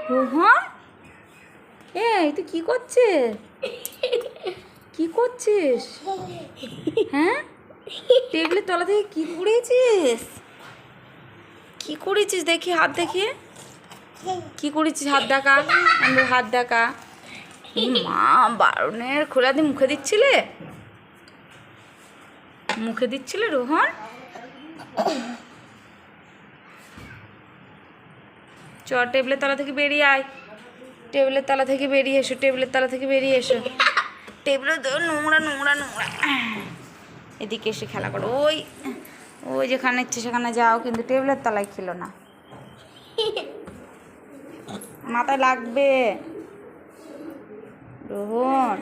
রোহন, এই তুই কি করছিস? কি করছিস? হ্যাঁ, টেবিলের তলা থেকে কি করেছিস? কি করেছিস দেখি, হাত দেখিয়ে। কি করেছিস? হাত দেখা, হাত দেখা। মা বারণের খোলা দিয়ে মুখে দিচ্ছিলে? মুখে দিচ্ছিলে রোহন? চ, টেবিলের তলা থেকে বেরিয়ে আয়। টেবিলের তলা থেকে বেরিয়ে এসো, টেবিলের তলা থেকে বেরিয়ে এসো। টেবিলে নোংরা নোংরা নোংরা। এদিকে এসে খেলা করো। ওই ওই যেখানে ইচ্ছে সেখানে যাও, কিন্তু টেবিলের তলায় খেলো না। মাথায় লাগবে রোহন।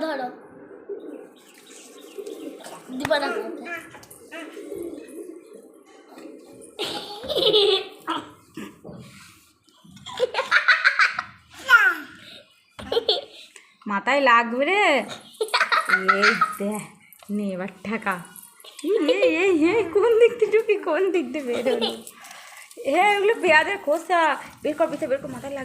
ধরো দিবা না। মাথায় লাগবে রে। এই দেখ, নে এবার ঠেকা। এই কোন দিক দিয়ে ঢুকি, কোন দিক দিয়ে বেরোলো? হ্যাঁ, ওগুলো পেঁয়াজের খোসা। বের কর, পিঠে বের কর, মাথায় লাগবে।